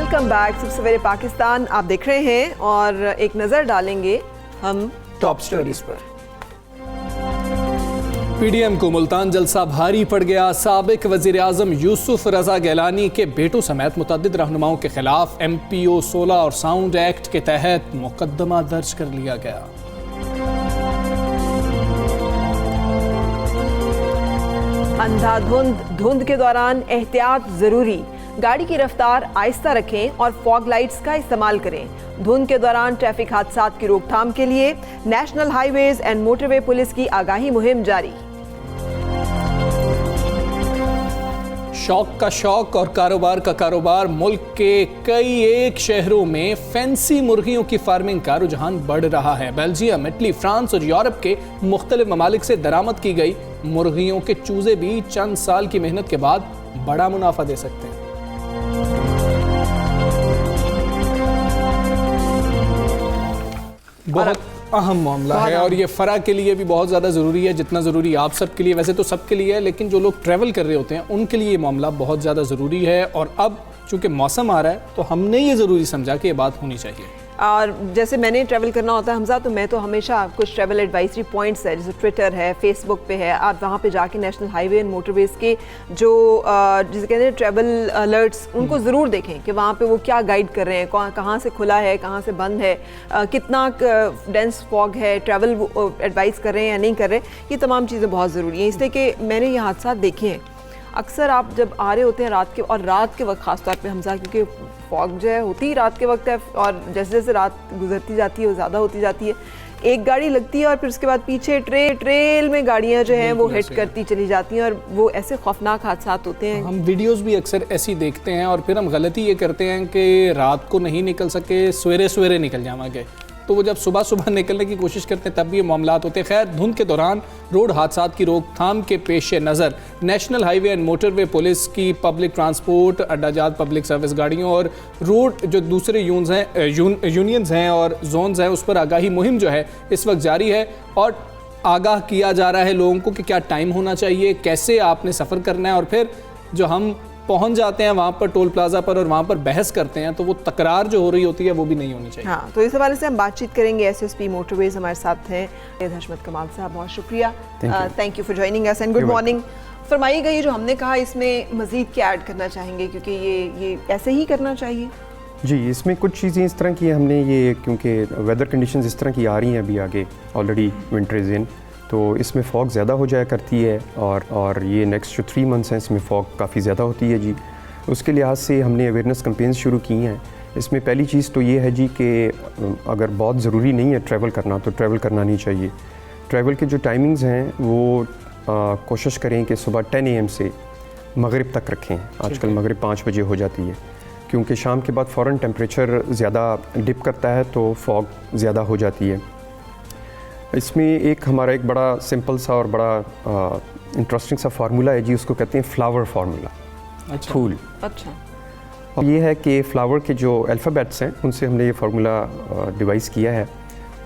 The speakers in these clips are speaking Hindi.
Welcome back. सुबह सवेरे पाकिस्तान आप देख रहे हैं और एक नज़र डालेंगे हम टॉप स्टोरीज पर। पीडीएम को मुल्तान जलसा भारी पड़ गया। साबिक वजीर आजम यूसुफ रजा गैलानी के बेटों समेत मुतअद्दिद रहनुमाओं के खिलाफ MPO 16 और साउंड एक्ट के तहत मुकदमा दर्ज कर लिया गया। धुंध के दौरान एहतियात जरूरी, गाड़ी की रफ्तार आहिस्ता रखें और फॉग लाइट्स का इस्तेमाल करें। धुंध के दौरान ट्रैफिक हादसात की रोकथाम के लिए national highways and motorway police की आगाही मुहिम जारी। शौक का शौक और कारोबार का कारोबार। मुल्क के कई एक शहरों में फैंसी मुर्गियों की फार्मिंग का रुझान बढ़ रहा है। बेल्जियम, इटली, फ्रांस और यूरोप के मुख्तलिफ ममालिक से दरामद की गई मुर्गियों के चूजे भी चंद साल की मेहनत के बाद बड़ा मुनाफा दे सकते हैं। बहुत अहम मामला है और ये फ़रा के लिए भी बहुत ज़्यादा ज़रूरी है, जितना ज़रूरी आप सब के लिए। वैसे तो सब के लिए है, लेकिन जो लोग ट्रैवल कर रहे होते हैं उनके लिए ये मामला बहुत ज़्यादा ज़रूरी है। और अब चूँकि मौसम आ रहा है तो हमने ये ज़रूरी समझा कि ये बात होनी चाहिए। और जैसे मैंने ट्रैवल करना होता है हमजा, तो मैं तो हमेशा कुछ ट्रैवल एडवाइजरी पॉइंट्स है, जैसे ट्विटर है, फेसबुक पे है, आप वहाँ पे जाके नेशनल हाईवे एंड मोटरवेज के जो जिसे कहते हैं ट्रैवल अलर्ट्स, उनको ज़रूर देखें कि वहाँ पे वो क्या गाइड कर रहे हैं, कहाँ से खुला है, कहाँ से बंद है, कितना डेंस फॉग है, ट्रैवल एडवाइस कर रहे हैं या नहीं कर रहे। ये तमाम चीज़ें बहुत ज़रूरी हैं, इसलिए कि मैंने ये हादसा देखे हैं। अक्सर आप जब आ रहे होते हैं रात के वक्त ख़ास तौर पे हमजा, क्योंकि फॉग जो है होती ही रात के वक्त है और जैसे जैसे रात गुजरती जाती है वो ज़्यादा होती जाती है। एक गाड़ी लगती है और फिर उसके बाद पीछे ट्रेल में गाड़ियाँ जो हैं वो हिट करती चली जाती हैं और वो ऐसे खौफनाक हादसा होते हैं। हम वीडियोस भी अक्सर ऐसी देखते हैं और फिर हम गलती ये करते हैं कि रात को नहीं निकल सके, सवेरे निकल जाएंगे, तो वो जब सुबह निकलने की कोशिश करते हैं तब भी ये मामलात होते हैं। खैर, धुंध के दौरान रोड हादसात की रोकथाम के पेश नज़र national highway and motorway police की पब्लिक ट्रांसपोर्ट, अड्डाजात पब्लिक सर्विस गाड़ियों और रोड जो दूसरे यूनियंस हैं और जोन्स हैं उस पर आगाही मुहिम जो है इस वक्त जारी है। और आगाह किया जा रहा है लोगों को कि क्या टाइम होना चाहिए, कैसे आपने सफ़र करना है। और फिर जो हम पहुंच जाते हैं वहाँ पर टोल प्लाजा पर और वहाँ पर बहस करते हैं तो वो तकरार जो हो रही होती है वो भी नहीं होनी चाहिए। हाँ, तो इस हवाले से हम बातचीत करेंगे। SSP मोटरवेज हमारे साथ हैं हशमत कमाल साहब, बहुत शुक्रिया, thank you for joining us and good morning. फरमाइएगा, ये जो हमने कहा इसमें मज़ीद क्या ऐड करना चाहेंगे, क्योंकि ये ऐसे ही करना चाहिए? जी, इसमें कुछ चीज़ें इस तरह की हमने ये, क्योंकि वेदर कंडीशंस इस तरह की आ रही हैं अभी आगे, ऑलरेडी विंटर इज़ इन, तो इसमें फ़ॉग ज़्यादा हो जाया करती है और ये नेक्स्ट जो 3 मंथ्स हैं इसमें फ़ॉग काफ़ी ज़्यादा होती है जी। उसके लिहाज से हमने अवेयरनेस कैंपेन्स शुरू की हैं। इसमें पहली चीज़ तो ये है जी कि अगर बहुत ज़रूरी नहीं है ट्रैवल करना तो ट्रैवल करना नहीं चाहिए। ट्रैवल के जो टाइमिंग्स हैं वो कोशिश करें कि सुबह 10 AM से मगरिब तक रखें। आजकल मगरिब 5 बजे हो जाती है, क्योंकि शाम के बाद फ़ौरन टेम्परेचर ज़्यादा डिप करता है तो फ़ॉग ज़्यादा हो जाती है। इसमें हमारा एक बड़ा सिंपल सा और बड़ा इंटरेस्टिंग सा फार्मूला है जी, उसको कहते हैं फ्लावर फार्मूला। अच्छा। फूल। अच्छा। और ये है कि फ्लावर के जो अल्फ़ाबेट्स हैं उनसे हमने ये फार्मूला डिवाइस किया है।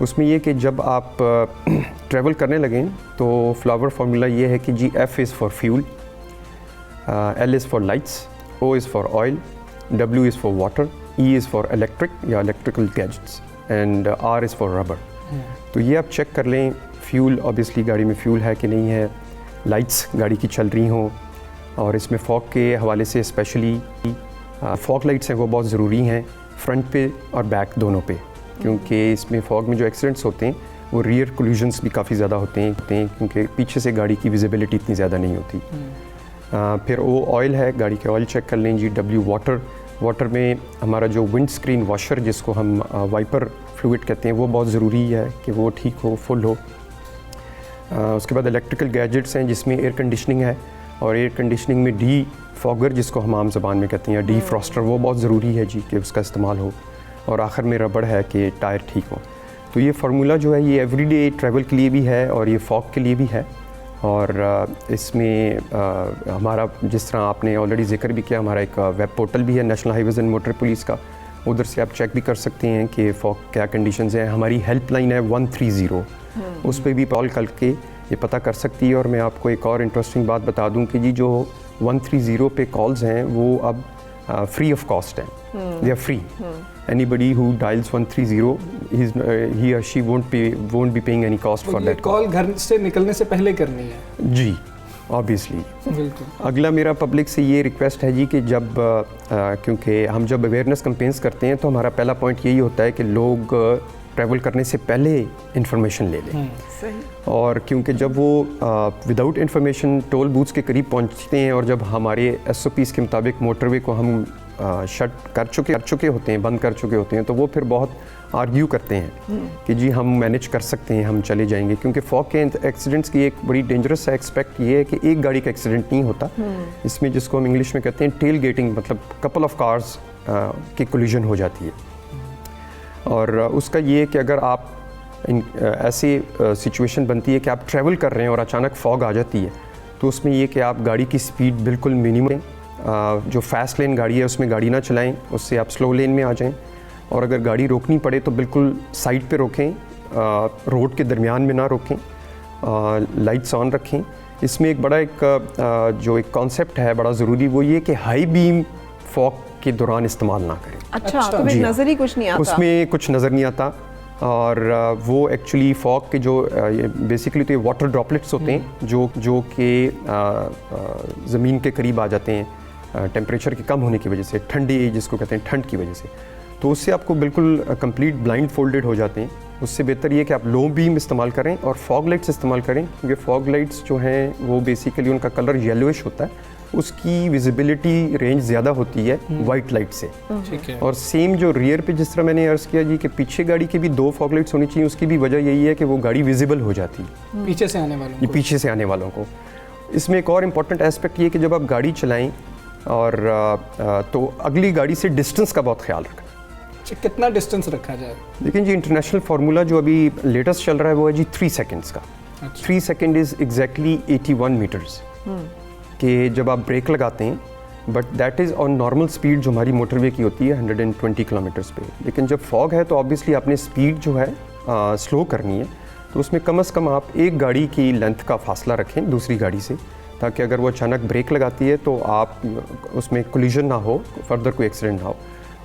उसमें ये कि जब आप ट्रैवल करने लगें तो फ्लावर फार्मूला ये है कि जी F is for fuel, L is for lights, O is for oil, W is for water, E is for electric या electrical gadgets and R is for rubber. तो ये आप चेक कर लें, फ्यूल ऑब्वियसली गाड़ी में फ्यूल है कि नहीं है, लाइट्स गाड़ी की चल रही हों, और इसमें फॉग के हवाले से स्पेशली फॉग लाइट्स हैं वो बहुत ज़रूरी हैं फ्रंट पे और बैक दोनों पे, क्योंकि इसमें फॉग में जो एक्सीडेंट्स होते हैं वो रियर कोलिजन्स भी काफ़ी ज़्यादा होते हैं क्योंकि पीछे से गाड़ी की विजिबिलिटी इतनी ज़्यादा नहीं होती। फिर वो ऑयल है, गाड़ी के ऑयल चेक कर लें जी। W वाटर में हमारा जो विंड स्क्रीन वॉशर जिसको हम वाइपर फ्लूइड कहते हैं वो बहुत ज़रूरी है कि वो ठीक हो, फुल हो। उसके बाद इलेक्ट्रिकल गैजेट्स हैं जिसमें एयर कंडीशनिंग है, और एयर कंडीशनिंग में डी फॉगर जिसको हम आम ज़बान में कहते हैं, डी फ्रॉस्टर, वो बहुत ज़रूरी है जी कि उसका इस्तेमाल हो। और आखिर में रबड़ है कि टायर ठीक हो। तो ये फार्मूला जो है ये एवरीडे ट्रैवल के लिए भी है और ये फॉग के लिए भी है। और इसमें हमारा, जिस तरह आपने ऑलरेडी जिक्र भी किया, हमारा एक वेब पोर्टल भी है national highways and motor police का, उधर से आप चेक भी कर सकते हैं कि फॉग क्या कंडीशंस हैं। हमारी हेल्पलाइन है 130, उस पर भी कॉल करके ये पता कर सकती है। और मैं आपको एक और इंटरेस्टिंग बात बता दूं कि जी जो 130 पे कॉल्स हैं वो अब फ्री ऑफ कॉस्ट हैं, they are free. Anybody who dials 130 he or she won't be paying any cost for that call घर से निकलने से पहले करनी है जी, ऑब्वियसली. बिल्कुल. अगला मेरा पब्लिक से ये रिक्वेस्ट है जी कि जब क्योंकि हम जब अवेयरनेस कैंपेन्स करते हैं तो हमारा पहला पॉइंट यही होता है कि लोग ट्रैवल करने से पहले इंफॉर्मेशन ले लें. सही. और क्योंकि जब वो विदाउट इंफॉर्मेशन टोल बूथ्स के करीब पहुंचते हैं और जब हमारे SOPs के मुताबिक मोटरवे को हम शट कर चुके होते हैं, बंद कर चुके होते हैं, तो वो फिर बहुत आर्ग्यू करते हैं कि जी हम मैनेज कर सकते हैं, हम चले जाएंगे. क्योंकि फॉग के एक्सीडेंट्स की एक बड़ी डेंजरस एक्सपेक्ट ये है कि एक गाड़ी का एक्सीडेंट नहीं होता. इसमें जिसको हम इंग्लिश में कहते हैं टेल गेटिंग, मतलब कपल ऑफ कार्स की कोलिजन हो जाती है. और उसका ये है कि अगर आप ऐसी सिचुएशन बनती है कि आप ट्रैवल कर रहे हैं और अचानक फॉग आ जाती है, तो उसमें ये कि आप गाड़ी की स्पीड बिल्कुल मिनिमम, जो फास्ट लेन गाड़ी है उसमें गाड़ी ना चलाएं, उससे आप स्लो लेन में आ जाएं. और अगर गाड़ी रोकनी पड़े तो बिल्कुल साइड पे रोकें, रोड के दरमियान में ना रोकें, लाइट्स ऑन रखें. इसमें एक बड़ा जो एक कॉन्सेप्ट है बड़ा ज़रूरी, वो ये कि हाई बीम फॉग के दौरान इस्तेमाल ना करें. अच्छा, तो फिर नज़र ही कुछ नहीं आता. उसमें कुछ नज़र नहीं आता. और वो एक्चुअली फॉग के जो बेसिकली तो ये वाटर ड्रॉपलेट्स होते हैं जो कि ज़मीन के करीब आ जाते हैं टेम्परेचर के कम होने की वजह से, ठंडी जिसको कहते हैं ठंड की वजह से. तो उससे आपको बिल्कुल कंप्लीट ब्लाइंड फोल्डेड हो जाते हैं. उससे बेहतर ये कि आप लो बीम इस्तेमाल करें और फॉग लाइट्स इस्तेमाल करें, क्योंकि फॉग लाइट्स जो हैं वो बेसिकली उनका कलर येलोइश होता है, उसकी विजिबिलिटी रेंज ज़्यादा होती है वाइट लाइट से. ठीक है. और सेम जो रियर पे जिस तरह मैंने अर्ज़ किया जी कि पीछे गाड़ी के भी 2 फॉग लाइट्स होनी चाहिए, उसकी भी वजह यही है कि वो गाड़ी विजिबल हो जाती है पीछे से आने वालों को. पीछे से आने वालों को. इसमें एक और इम्पॉर्टेंट एस्पेक्ट ये कि जब आप गाड़ी चलाएं और तो अगली गाड़ी से डिस्टेंस का बहुत ख्याल रखें. कितना डिस्टेंस रखा जाए? लेकिन जी इंटरनेशनल फार्मूला जो अभी लेटेस्ट चल रहा है वो है जी 3 सेकेंड्स का. 3 सेकेंड इज़ एग्जैक्टली 81 मीटर्स. कि जब आप ब्रेक लगाते हैं, but that is on normal speed जो हमारी मोटरवे की होती है 120 किलोमीटर्स पे. लेकिन जब फॉग है तो ऑब्वियसली आपने स्पीड जो है स्लो करनी है, तो उसमें कम से कम आप एक गाड़ी की लेंथ का फासला रखें दूसरी गाड़ी से, ताकि अगर वो अचानक ब्रेक लगाती है तो आप उसमें कोलिजन ना हो, फर्दर कोई एक्सीडेंट ना हो.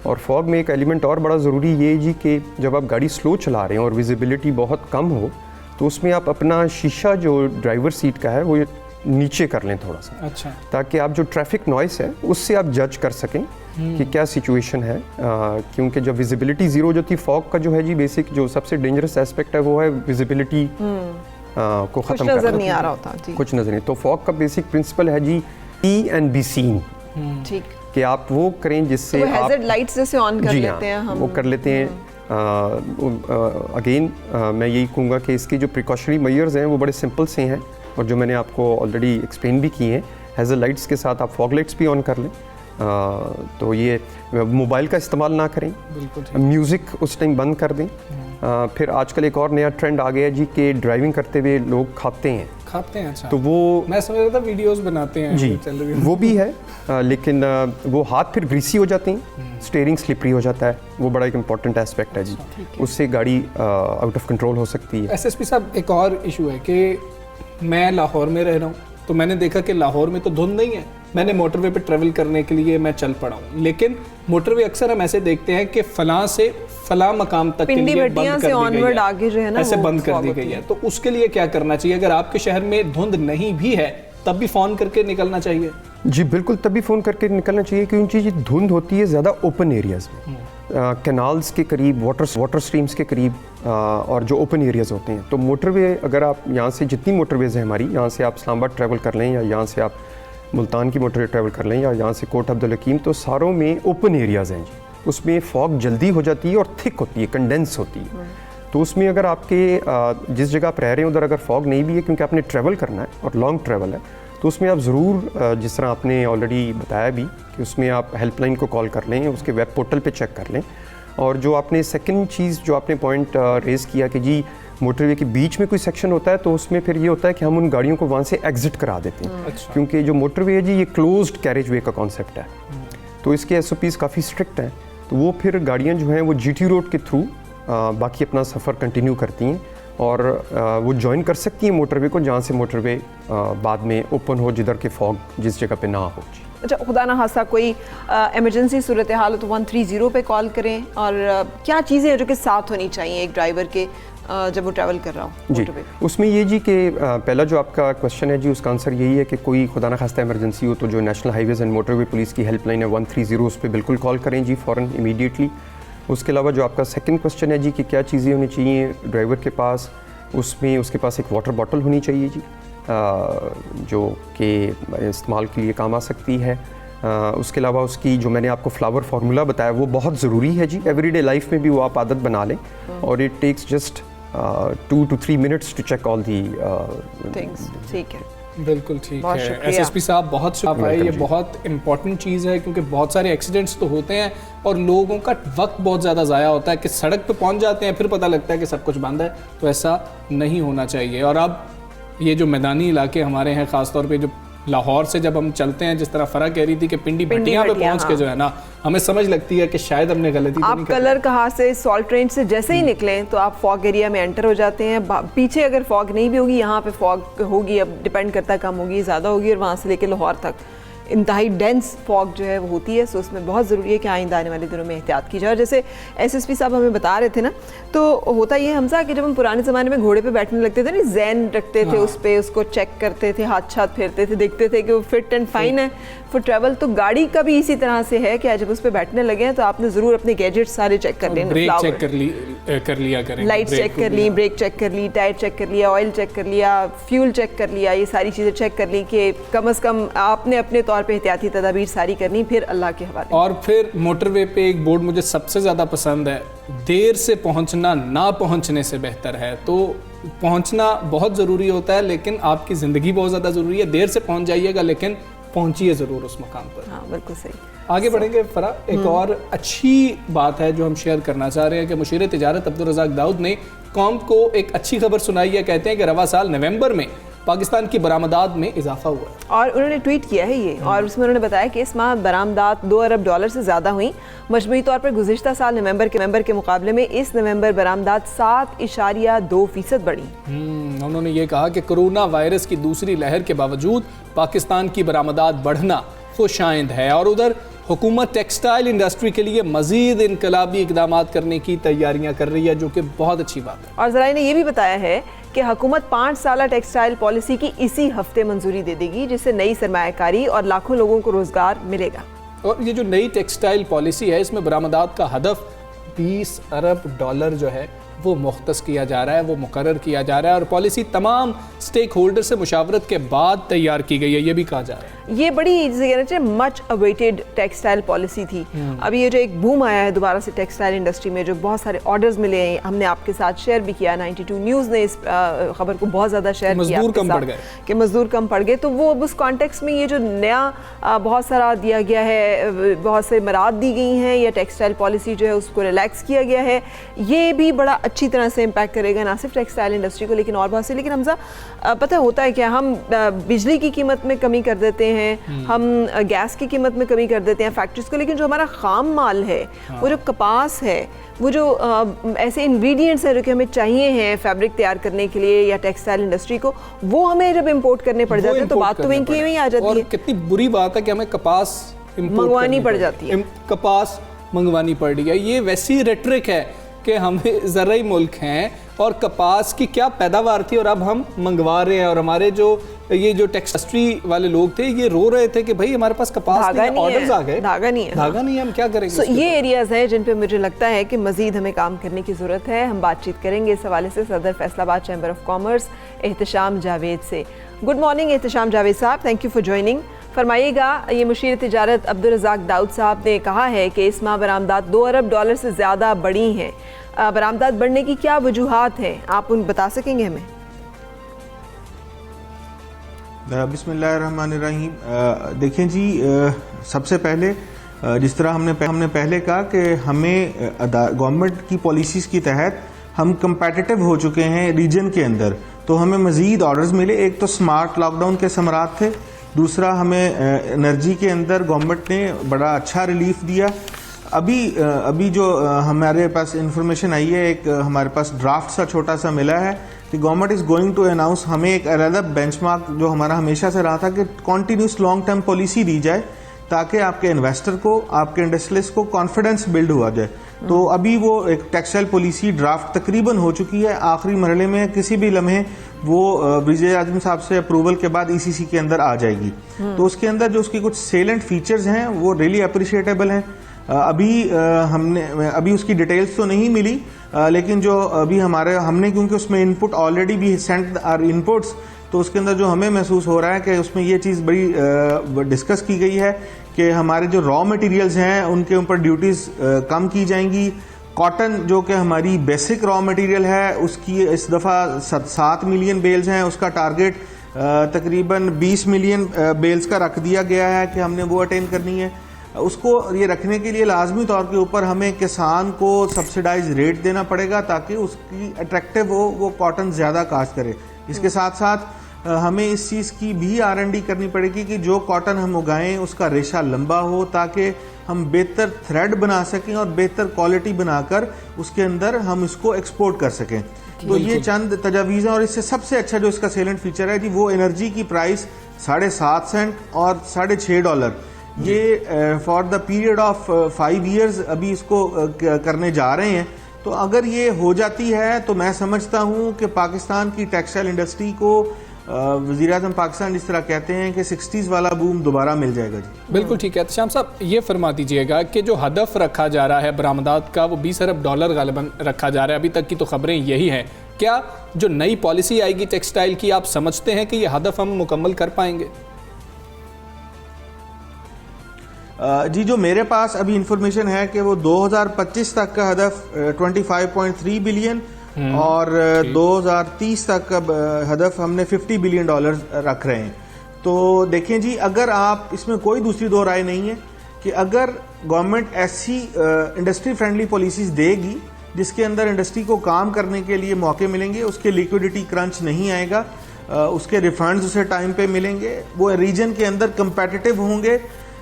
और फॉग में एक एलिमेंट और बड़ा ज़रूरी ये है जी कि जब आप गाड़ी स्लो चला रहे हैं और विजिबिलिटी बहुत कम हो, तो उसमें आप अपना शीशा जो ड्राइवर सीट का है वो नीचे कर लें थोड़ा सा. अच्छा. ताकि आप जो ट्रैफिक नॉइस है उससे आप जज कर सकें कि क्या सिचुएशन है. क्योंकि जब विजिबिलिटी ज़ीरो हो जाती है, फॉग का जो है जी बेसिक जो सबसे डेंजरस एस्पेक्ट है वो है विजिबिलिटी को ख़त्म करना. कुछ नज़र नहीं आ रहा होता जी. कुछ नज़र नहीं. तो फॉग का बेसिक प्रिंसिपल है जी see and be seen. ठीक. कि आप वो करें जिससे तो हैज़र्ड लाइट्स जैसे ऑन कर लेते हैं हम. वो कर लेते हैं. अगेन मैं यही कहूँगा कि इसकी जो प्रिकॉशनरी मेजर्स हैं वो बड़े सिंपल से हैं और जो मैंने आपको ऑलरेडी एक्सप्लेन भी किए हैं. हैज़र्ड लाइट्स के साथ आप फॉग लाइट्स भी ऑन कर लें. तो ये मोबाइल का इस्तेमाल ना करें, म्यूज़िक उस टाइम बंद कर दें. फिर आजकल एक और नया ट्रेंड आ गया जी कि ड्राइविंग करते हुए लोग खाते हैं. अच्छा. तो वो मैं समझ रहा था वीडियोस बनाते हैं जी, वो भी है. लेकिन वो हाथ फिर ग्रीसी हो जाते हैं, स्टीयरिंग स्लिपरी हो जाता है. वो बड़ा एक इम्पॉर्टेंट एस्पेक्ट है जी. उससे गाड़ी आउट ऑफ कंट्रोल हो सकती है. SSP साहब, एक और इशू है कि मैं लाहौर में रह रहा हूँ, तो मैंने देखा कि लाहौर में तो धुंध नहीं है. मैंने मोटरवे पे ट्रैवल करने के लिए मैं चल पड़ा हूँ, लेकिन मोटरवे अक्सर हम ऐसे देखते हैं कि फलां से फलां मकाम तक के लिए बंद कर दी गई है, आगे जो है ना ऐसे बंद कर दी गई है. तो उसके लिए क्या करना चाहिए? अगर आपके शहर में धुंध नहीं भी है तब भी फ़ोन करके निकलना चाहिए? जी बिल्कुल, तभी फ़ोन करके निकलना चाहिए, क्योंकि ये धुंध होती है ज़्यादा ओपन एरियाज़ में, कैनाल्स के करीब, वाटर स्ट्रीम्स के करीब, और जो ओपन एरियाज़ होते हैं. तो मोटरवे, अगर आप यहाँ से जितनी मोटरवेज़ हैं हमारी, यहाँ से आप इस्लामाबाद ट्रैवल कर लें या यहाँ से आप मुल्तान की मोटरवे ट्रैवल कर लें या यहाँ से कोट अब्दुल हकीम, तो सारों में ओपन एरियाज़ हैं जी. उसमें फॉग जल्दी हो जाती है और थिक होती है, कंडेंस होती है. तो उसमें अगर आपके जिस जगह आप रह रहे हैं उधर अगर फॉग नहीं भी है, क्योंकि आपने ट्रैवल करना है और लॉन्ग ट्रैवल है, तो उसमें आप ज़रूर, जिस तरह आपने ऑलरेडी बताया भी, कि उसमें आप हेल्पलाइन को कॉल कर लें, उसके वेब पोर्टल पे चेक कर लें. और जो आपने सेकंड चीज़ जो आपने पॉइंट रेज़ किया कि जी मोटरवे के बीच में कोई सेक्शन होता है, तो उसमें फिर ये होता है कि हम उन गाड़ियों को वहाँ से एग्जिट करा देते हैं. अच्छा. क्योंकि जो मोटरवे है जी ये क्लोज्ड कैरेज वे का कॉन्सेप्ट है. तो इसके SOPs काफ़ी स्ट्रिक्ट हैं. तो वो फिर गाड़ियाँ जो हैं वो GT रोड के थ्रू बाकी अपना सफ़र कंटिन्यू करती हैं और वो ज्वाइन कर सकती हैं मोटरवे को, जहाँ से मोटरवे बाद में ओपन हो, जिधर के फॉग जिस जगह पे ना हो. अच्छा, खुदा ना खास्ता कोई इमरजेंसी सूरत हाल हो तो 130 पे कॉल करें, और क्या चीज़ें हैं जो कि साथ होनी चाहिए एक ड्राइवर के जब वो ट्रैवल कर रहा हो जी? मोटरवे? उसमें ये जी कि पहला जो आपका क्वेश्चन है जी, उसका आंसर यही है कि कोई खुदा ना खास्ता इमरजेंसी हो तो जो national highways and motorway police की हेल्पलाइन है 130, उस पर बिल्कुल कॉल करें जी, फ़ौरन इमीडिएटली। उसके अलावा जो आपका सेकंड क्वेश्चन है जी कि क्या चीज़ें होनी चाहिए ड्राइवर के पास, उसमें उसके पास एक वाटर बॉटल होनी चाहिए जी, जो कि इस्तेमाल के लिए काम आ सकती है। उसके अलावा उसकी जो मैंने आपको फ्लावर फार्मूला बताया वो बहुत ज़रूरी है जी, एवरीडे लाइफ में भी वो आप आदत बना लें, और it takes just 2 to 3 minutes to check all the things. ठीक है, बिल्कुल ठीक बहुत है। शुक्रिया। एसएसपी साहब बहुत शुक्रिया, ये जी। बहुत इंपॉर्टेंट चीज़ है क्योंकि बहुत सारे एक्सीडेंट्स तो होते हैं और लोगों का वक्त बहुत ज़्यादा ज़ाया होता है कि सड़क पे पहुंच जाते हैं, फिर पता लगता है कि सब कुछ बंद है, तो ऐसा नहीं होना चाहिए। और अब ये जो मैदानी इलाके हमारे हैं, ख़ासतौर पे जो लाहौर से जब हम चलते हैं, जिस तरह फ़रा कह रही थी कि पिंडी भटियां पे पहुंच के जो है ना, हमें समझ लगती है कि शायद हमने गलती तो आप नहीं कर कलर कहाँ से सॉल्ट रेंज से जैसे ही निकलें तो आप फॉग एरिया में एंटर हो जाते हैं। पीछे अगर फॉग नहीं भी होगी, यहाँ पे फॉग होगी, अब डिपेंड करता है कम होगी ज़्यादा होगी, और वहाँ से लेकर लाहौर तक इंतहाई डेंस फॉग जो है वो होती है। सो उसमें बहुत ज़रूरी है कि आइंदा आने वाले दिनों में एहतियात की जाए। और जैसे एसएसपी साहब हमें बता रहे थे ना, तो होता ये हमजा कि जब हम पुराने ज़माने में घोड़े पे बैठने लगते थे ना, जैन रखते थे उस पर, उसको चेक करते थे, हाथ फेरते थे, देखते थे कि वो फिट एंड फाइन है फॉर ट्रैवल। तो गाड़ी का भी इसी तरह से है कि जब उस पर बैठने लगे हैं तो आपने ज़रूर अपने गैजेट्स सारे चेक कर लेना, ब्रेक चेक कर लिया करें, लाइट चेक कर ली, ब्रेक चेक कर ली, टायर चेक कर लिया, ऑयल चेक कर लिया, फ्यूल चेक कर लिया, ये सारी चीज़ें चेक कर ली कि कम से कम आपने अपने तौर पे एहतियाती तदाबीर सारी करनी, फिर अल्लाह के हवाले। और फिर मोटरवे पे एक बोर्ड मुझे सबसे ज़्यादा पसंद है, देर से पहुंचना ना पहुंचने से बेहतर है। तो पहुंचना बहुत ज़रूरी होता है, लेकिन आपकी ज़िंदगी बहुत ज़्यादा ज़रूरी है। देर से पहुंच जाइएगा लेकिन पहुंचिए ज़रूर उस मकाम पर। हाँ, बिल्कुल सही। आगे बढ़ेंगे फरा, एक और अच्छी बात है जो हम शेयर करना चाह रहे हैं कि मुशीर तिजारत अब्दुल रज़ाक दाऊद ने कौम को एक अच्छी खबर सुनाई है। कहते हैं कि रवा साल नवंबर में पाकिस्तान की बरामदात में इजाफा हुआ है, और उन्होंने ट्वीट किया है ये, और उसमें उन्होंने बताया कि इस माह बरामदात $2 अरब से ज़्यादा हुई। मजमूई तौर पर गुज़िश्ता साल नवंबर के मुकाबले में इस नवंबर बरामदात 7.2% बढ़ी। उन्होंने ये कहा कि कोरोना वायरस की दूसरी लहर के बावजूद पाकिस्तान की बरामदात बढ़ना खुशाइंद है, और उधर हुकूमत टेक्सटाइल इंडस्ट्री के लिए मज़ीद इनकलाबी इकदाम करने की तैयारियां कर रही है, जो कि बहुत अच्छी बात है। और ज़राए ने यह भी बताया है कि हुकूमत 5 साला टेक्सटाइल पॉलिसी की इसी हफ्ते मंजूरी दे देगी, जिससे नई सरमायाकारी और लाखों लोगों को रोज़गार मिलेगा। और ये जो नई टेक्सटाइल पॉलिसी है, इसमें बरामदात का हदफ $20 अरब जो है वो मुख्तस किया जा रहा है, वो मुकर्रर किया जा रहा है, और पॉलिसी तमाम स्टेक होल्डर से मुशावरत के बाद तैयार की गई है, ये भी कहा जा रहा है। ये बड़ी जिसे कहना चाहिए मच अवेटेड टेक्सटाइल पॉलिसी थी। अभी ये जो एक बूम आया है दोबारा से टेक्सटाइल इंडस्ट्री में, जो बहुत सारे ऑर्डर्स मिले हैं, हमने आपके साथ शेयर भी किया, 92 न्यूज़ ने इस खबर को बहुत ज़्यादा शेयर किया मजदूर कम पड़ गए कि मजदूर कम पड़ गए। तो वो उस कॉन्टेक्स्ट में ये जो नया बहुत सारा दिया गया है, बहुत से मराद दी गई हैं, या टेक्सटाइल पॉलिसी जो है उसको रिलैक्स किया गया है, ये भी बड़ा अच्छी तरह से इम्पैक्ट करेगा ना सिर्फ टेक्सटाइल इंडस्ट्री को लेकिन और बहुत से। लेकिन हमजा पता होता है क्या, हम बिजली की कीमत में कमी कर देते हैं, हम गैस की कीमत में कमी कर देते हैं फैक्ट्रीज को, लेकिन जो हमारा खाम माल है, वो जो कपास है, वो जो ऐसे इंग्रेडिएंट्स हैं जो कि हमें चाहिए हैं फैब्रिक तैयार करने के लिए या टेक्सटाइल इंडस्ट्री को, वो हमें जब इंपोर्ट करने पड़ जाते हैं तो बात तो वहीं की वहीं आ जाती है। और कितनी बुरी बात है कि हमें कपास मंगवानी पड़ जाती है, कपास मंगवानी पड़ रही है। ये वैसी रेटरिक है कि हमें ज़राई मुल्क हैं और कपास की क्या पैदावार थी और अब हम मंगवा रहे हैं। और हमारे जो ये जो टेक्सटाइल वाले लोग थे ये रो रहे थे कि भाई हमारे पास कपास नहीं, ऑर्डर्स आ गए, धागा नहीं है, हम क्या करेंगे। ये एरियाज हैं जिन पे मुझे लगता है कि मजीद हमें काम करने की ज़रूरत है। हम बातचीत करेंगे इस हवाले से सदर Faisalabad chamber of commerce Ehtesham Javed से। गुड मॉर्निंग एहतशाम जावेद साहब, थैंक यू फॉर ज्वाइनिंग। फरमाइएगा, ये मुशीर तिजारत अब्दुल रज़ाक दाऊद साहब ने कहा है कि इस माह बरामदात $2 अरब से ज़्यादा बढ़ी हैं। बरामदात बढ़ने की क्या वजूहात हैं, आप उन बता सकेंगे हमें? बिस्मिल्लाहिर्रहमानिर्रहीम। देखें जी, सबसे पहले जिस तरह हमने पहले कहा कि हमें गवर्नमेंट की पॉलिसीज़ के तहत हम कंपेटिटिव हो चुके हैं रीजन के अंदर, तो हमें मज़ीद ऑर्डर्स मिले। एक तो स्मार्ट लॉकडाउन के समरात थे, दूसरा हमें एनर्जी के अंदर गवर्नमेंट ने बड़ा अच्छा रिलीफ दिया। अभी जो हमारे पास इंफॉर्मेशन आई है, एक हमारे पास ड्राफ्ट सा छोटा सा मिला है कि government is going to announce, हमें एक अलग बेंचमार्क जो हमारा हमेशा से रहा था कि कॉन्टीन्यूस लॉन्ग टर्म पॉलिसी दी जाए ताकि आपके इन्वेस्टर को, आपके इंडस्ट्रियलिस्ट को कॉन्फिडेंस बिल्ड हुआ जाए। तो अभी वो एक टेक्सटाइल पॉलिसी ड्राफ्ट तकरीबन हो चुकी है, आखिरी मरहले में, किसी भी लम्हे वो विजय आजम साहब से अप्रूवल के बाद ईसीसी के अंदर आ जाएगी। तो उसके अंदर जो उसकी कुछ सेलेंट फीचर्स हैं वो रियली अप्रिशिएटेबल हैं। अभी उसकी डिटेल्स तो नहीं मिली, लेकिन जो अभी हमने क्योंकि उसमें इनपुट ऑलरेडी भी सेंट आर इनपुट्स, तो उसके अंदर जो हमें महसूस हो रहा है कि उसमें ये चीज़ बड़ी डिस्कस की गई है कि हमारे जो रॉ मटेरियल्स हैं उनके ऊपर ड्यूटीज़ कम की जाएंगी। कॉटन जो कि हमारी बेसिक रॉ मटेरियल है उसकी इस दफ़ा 7 मिलियन बेल्स हैं, उसका टारगेट तकरीबन 20 मिलियन बेल्स का रख दिया गया है कि हमने वो अटेन करनी है। उसको ये रखने के लिए लाजमी तौर के ऊपर हमें किसान को सब्सिडाइज रेट देना पड़ेगा ताकि उसकी अट्रैक्टिव हो, वो कॉटन ज़्यादा काश्त करे। इसके साथ साथ हमें इस चीज़ की भी R&D करनी पड़ेगी कि जो कॉटन हम उगाएं उसका रेशा लंबा हो ताकि हम बेहतर थ्रेड बना सकें और बेहतर क्वालिटी बनाकर उसके अंदर हम इसको एक्सपोर्ट कर सकें। तो ये चंद तजावीज़ हैं, और इससे सबसे अच्छा जो इसका सेलेंट फीचर है जी, वो एनर्जी की प्राइस 7.5 सेंट और $6.5 ये for the period of 5 years अभी इसको करने जा रहे हैं। तो अगर ये हो जाती है तो मैं समझता हूँ कि पाकिस्तान की टेक्सटाइल इंडस्ट्री को वज़ीर-ए-आज़म पाकिस्तान जिस तरह कहते हैं कि 60s वाला बूम दोबारा मिल जाएगा जी। बिल्कुल ठीक है। एहतशाम साहब, ये फरमा दीजिएगा कि जो हदफ रखा जा रहा है बरामदात का, वो $20 अरब गालिबन रखा जा रहा है, अभी तक की तो खबरें यही हैं। क्या जो नई पॉलिसी आएगी टेक्सटाइल की, आप समझते हैं कि ये हदफ हम मुकम्मल कर पाएंगे? जी, जो मेरे पास अभी इंफॉर्मेशन है कि वो 2025 तक का हदफ 25.3 बिलियन और 2030 तक का हदफ हमने $50 बिलियन रख रहे हैं। तो देखें जी, अगर आप, इसमें कोई दूसरी दो राय नहीं है कि अगर गवर्नमेंट ऐसी इंडस्ट्री फ्रेंडली पॉलिसीज देगी जिसके अंदर इंडस्ट्री को काम करने के लिए मौके मिलेंगे, उसके लिक्विडिटी क्रंच नहीं आएगा, उसके रिफंड्स उसे टाइम पे मिलेंगे, वो रीजन के अंदर कंपेटिटिव होंगे,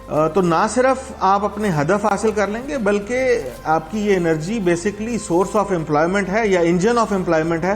तो ना सिर्फ आप अपने हदफ हासिल कर लेंगे बल्कि आपकी ये energy basically source of employment है या इंजन ऑफ एम्प्लॉयमेंट है।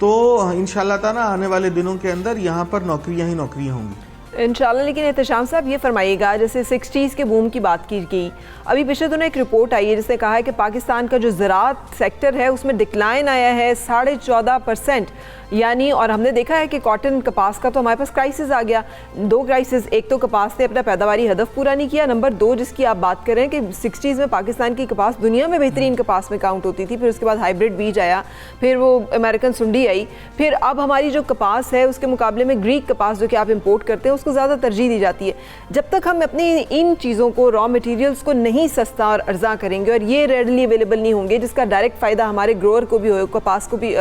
तो इंशाल्लाह ताला आने वाले दिनों के अंदर यहाँ पर नौकरियाँ ही नौकरियाँ होंगी इंशाल्लाह। लेकिन एहतशाम साहब, ये फरमाइएगा, जैसे 60s के बूम की बात की गई, अभी पिछले दिनों एक रिपोर्ट आई है जिसने कहा है कि पाकिस्तान का जो ज़राअत सेक्टर है उसमें डिक्लाइन आया है 14.5%, यानी, और हमने देखा है कि कॉटन कपास का तो हमारे पास क्राइसिस आ गया। 2 क्राइसिस, एक तो कपास ने अपना पैदावारी हदफ पूरा नहीं किया, नंबर 2 जिसकी आप बात करें कि 60s में पाकिस्तान की कपास दुनिया में बेहतरीन कपास में काउंट होती थी, फिर उसके बाद हाइब्रिड बीज आया, फिर वो अमेरिकन सुंडी आई, फिर अब हमारी जो कपास है उसके मुकाबले में ग्रीक कपास जो कि आप इम्पोर्ट करते हैं उसको ज़्यादा तरजीह दी जाती है। जब तक हम अपनी इन चीज़ों को, रॉ मटेरियल्स को नहीं सस्ता और अर्जा करेंगे और ये रेडली अवेलेबल नहीं होंगे जिसका डायरेक्ट फ़ायदा हमारे ग्रोअर को भी हो, कपास को भी,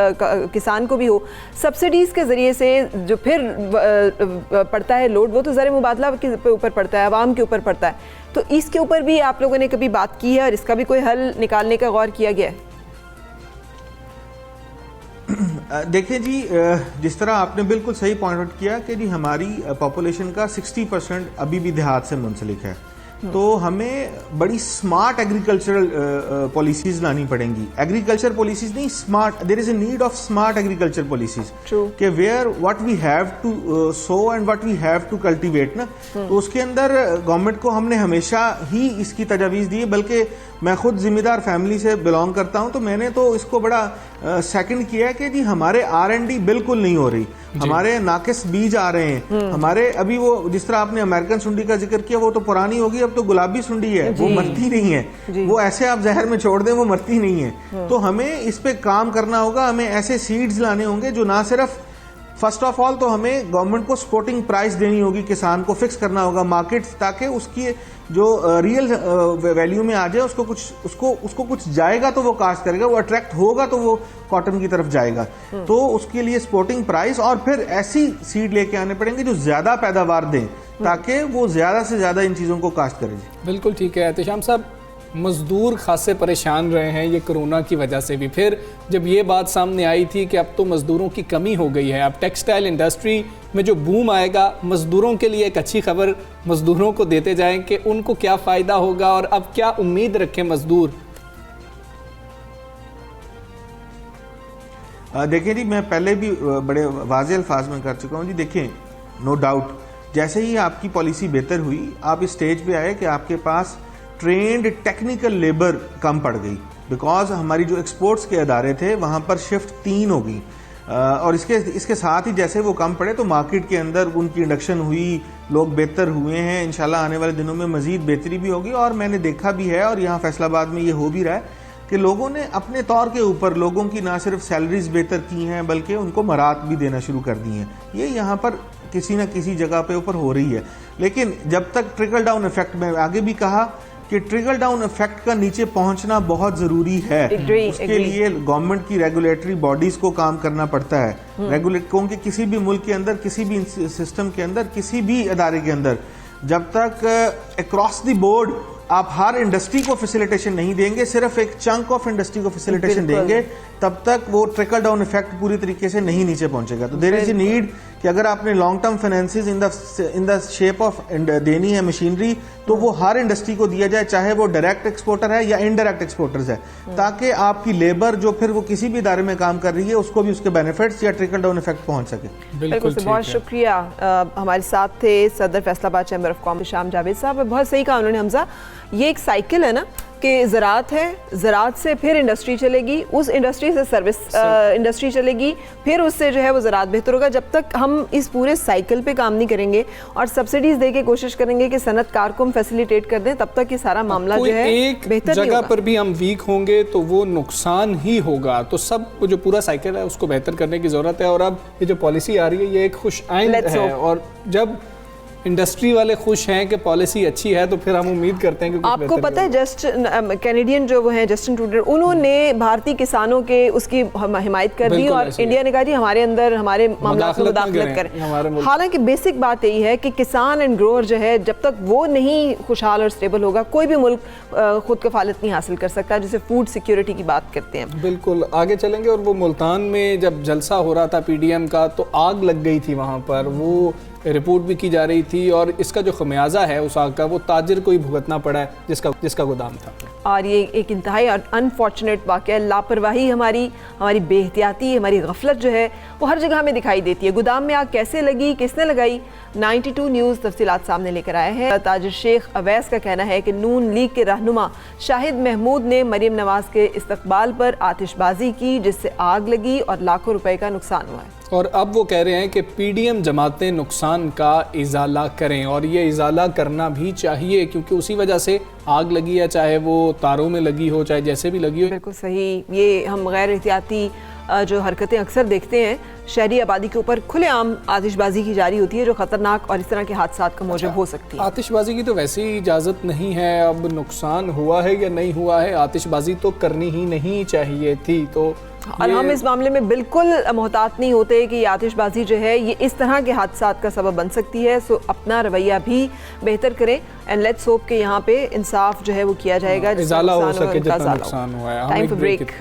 किसान को भी हो, सब्सिडीज़ के ज़रिए से जो फिर पड़ता है लोड, वो तो ज़र मुबादला के ऊपर पड़ता है, आवाम के ऊपर पड़ता है। तो इसके ऊपर भी आप लोगों ने कभी बात की है और इसका भी कोई हल निकालने का गौर किया गया है? देखिए जी, जिस तरह आपने बिल्कुल सही पॉइंट आउट किया कि जी हमारी पॉपुलेशन का 60% अभी भी देहात से मुंसलिक है, तो हमें बड़ी स्मार्ट एग्रीकल्चरल पॉलिसीज लानी पड़ेंगी। एग्रीकल्चर पॉलिसीज नहीं, smart, there is a need of smart agriculture policies कि where what we have to sow and what we have to cultivate ना। तो उसके अंदर गवर्नमेंट को हमने हमेशा ही इसकी तजावीज़ दी है, बल्कि मैं खुद जिम्मेदार फैमिली से बिलोंग करता हूं, तो मैंने तो इसको बड़ा सेकंड किया है कि जी हमारे R&D बिल्कुल नहीं हो रही, हमारे नाकिस बीज आ रहे हैं हमारे। अभी वो जिस तरह आपने अमेरिकन सुंडी का जिक्र किया, वो तो पुरानी होगी, अब तो गुलाबी सुंडी है, वो मरती नहीं है, वो ऐसे आप जहर में छोड़ दें वो मरती नहीं है। तो हमें इस पे काम करना होगा, हमें ऐसे सीड्स लाने होंगे जो ना सिर्फ, फर्स्ट ऑफ ऑल तो हमें गवर्नमेंट को सपोर्टिंग प्राइस देनी होगी, किसान को फिक्स करना होगा मार्केट, ताकि उसकी जो रियल वैल्यू में आ जाए, उसको कुछ जाएगा तो वो काश्त करेगा, वो अट्रैक्ट होगा तो वो कॉटन की तरफ जाएगा। तो उसके लिए सपोर्टिंग प्राइस और फिर ऐसी सीड लेके आने पड़ेंगे जो ज्यादा पैदावार दें ताकि वो ज्यादा से ज्यादा इन चीजों को काश्त करें। बिल्कुल ठीक है। एहतशाम साहब, मज़दूर खासे परेशान रहे हैं ये कोरोना की वजह से भी। फिर जब ये बात सामने आई थी कि अब तो मज़दूरों की कमी हो गई है, अब टेक्सटाइल इंडस्ट्री में जो बूम आएगा, मज़दूरों के लिए एक अच्छी खबर मज़दूरों को देते जाएं कि उनको क्या फ़ायदा होगा और अब क्या उम्मीद रखें मज़दूर? देखिए जी, मैं पहले भी बड़े वाज़ेह अल्फाज में कर चुका हूँ जी। देखें, नो डाउट जैसे ही आपकी पॉलिसी बेहतर हुई, आप इस स्टेज पे आए कि आपके पास ट्रेंड टेक्निकल लेबर कम पड़ गई, बिकॉज हमारी जो एक्सपोर्ट्स के अदारे थे वहाँ पर शिफ्ट 3 हो गई। और इसके साथ ही जैसे वो कम पड़े तो मार्केट के अंदर उनकी इंडक्शन हुई, लोग बेहतर हुए हैं। इंशाल्लाह आने वाले दिनों में मज़ीद बेहतरी भी होगी। और मैंने देखा भी है और यहाँ फैसलाबाद में ये हो भी रहा है कि लोगों ने अपने तौर के ऊपर लोगों की ना सिर्फ सैलरीज बेहतर की हैं बल्कि उनको मरात भी देना शुरू कर दी हैं। ये यहाँ पर किसी न किसी जगह पे ऊपर हो रही है। लेकिन जब तक ट्रिकल डाउन इफेक्ट, में आगे भी कहा कि ट्रिकल डाउन इफेक्ट का नीचे पहुंचना बहुत जरूरी है। उसके लिए गवर्नमेंट की रेगुलेटरी बॉडीज को काम करना पड़ता है। क्योंकि किसी भी मुल्क के अंदर, किसी भी सिस्टम के अंदर, किसी भी अदारे के अंदर जब तक अक्रॉस द बोर्ड आप हर इंडस्ट्री को फैसिलिटेशन नहीं देंगे, सिर्फ एक चंक ऑफ इंडस्ट्री को फैसिलिटेशन देंगे, तब तक वो ट्रिकल डाउन इफेक्ट पूरी तरीके से नहीं नीचे पहुंचेगा। तो देयर इज ए नीड कि अगर आपने long term finances in the shape of देनी है मशीनरी, तो वो हर इंडस्ट्री को दिया जाए, चाहे वो डायरेक्ट एक्सपोर्टर है या इनडायरेक्ट एक्सपोर्टर्स है, ताकि आपकी लेबर जो फिर वो किसी भी इदारे में काम कर रही है उसको भी उसके बेनिफिट्स या ट्रिकल डाउन इफेक्ट पहुंच सके। बिल्कुल से बहुत शुक्रिया। हमारे साथ थे सदर फैसलाबाद चैम्बर ऑफ कॉमर्स शाम जावेद साहब। बहुत सही कहा उन्होंने हमजा, ये एक साइकिल है ना कि ज़राअत है, ज़राअत से फिर इंडस्ट्री चलेगी, उस इंडस्ट्री से सर्विस इंडस्ट्री चलेगी, फिर उससे जो है वो ज़राअत बेहतर होगा। जब तक हम इस पूरे साइकिल पे काम नहीं करेंगे और सब्सिडीज दे के कोशिश करेंगे कि सनतकार को हम फैसिलिटेट कर दें, तब तक ये सारा मामला जो है एक बेहतर जगह पर भी हम वीक होंगे तो वो नुकसान ही होगा। तो सब जो पूरा साइकिल है उसको बेहतर करने की ज़रूरत है। और अब ये जो पॉलिसी आ रही है ये एक खुश आइंद है, और जब इंडस्ट्री वाले खुश हैं कि पॉलिसी अच्छी है तो फिर हम उम्मीद करते हैं कि कुछ आपको पता है कैनेडियन जो वो हैं जस्टिन ट्रूडो, उन्होंने भारतीय किसानों के उसकी हिमायत कर दी और इंडिया ने कहा जी हमारे अंदर हमारे मामला में मुदाखलत करें। हालांकि बेसिक बात यही है कि किसान एंड ग्रोअर जो है जब तक वो नहीं खुशहाल और स्टेबल होगा कोई भी मुल्क खुद कफालत नहीं हासिल कर सकता, जिसे फूड सिक्योरिटी की बात करते हैं। बिल्कुल आगे चलेंगे। और वो मुल्तान में जब जलसा हो रहा था PDM का तो आग लग गई थी वहाँ पर, वो रिपोर्ट भी की जा रही थी और इसका जो खमियाजा है उस आग का वो ताजिर को ही भुगतना पड़ा है जिसका गोदाम था। और ये एक इंतहाई अनफॉर्चुनेट वाक़या, लापरवाही हमारी बेहतियाती, हमारी गफलत जो है वो हर जगह हमें दिखाई देती है। गोदाम में आग कैसे लगी, किसने लगाई, 92 न्यूज़ तफसीलात सामने लेकर आया है। ताजिर शेख अवैस का कहना है कि नून लीग के रहनुमा शाहिद महमूद ने मरीम नवाज के इस्तकबाल पर आतिशबाजी की जिससे आग लगी और लाखों रुपए का नुकसान हुआ है। और अब वो कह रहे हैं कि PDM जमातें नुकसान का इजाला करें, और ये इजाला करना भी चाहिए क्योंकि उसी वजह से आग लगी है, चाहे वो तारों में लगी हो चाहे जैसे भी लगी हो। बिल्कुल सही। ये हम गैर एहतियाती जो हरकतें अक्सर देखते हैं, शहरी आबादी के ऊपर खुलेआम आतिशबाजी की जारी होती है जो ख़तरनाक और इस तरह के हादसात का मौजब हो सकती है। आतिशबाजी की तो वैसे ही इजाज़त नहीं है, अब नुकसान हुआ है या नहीं हुआ है, आतिशबाजी तो करनी ही नहीं चाहिए थी। तो और हम इस मामले में बिल्कुल मोहतात नहीं होते कि आतिशबाजी जो है ये इस तरह के हादसात का सबब बन सकती है। सो अपना रवैया भी बेहतर करें एंड लेट्स होप कि यहाँ पे इंसाफ जो है वो किया जाएगा, इजाला हो सके जितना नुकसान हुआ है। Time for break.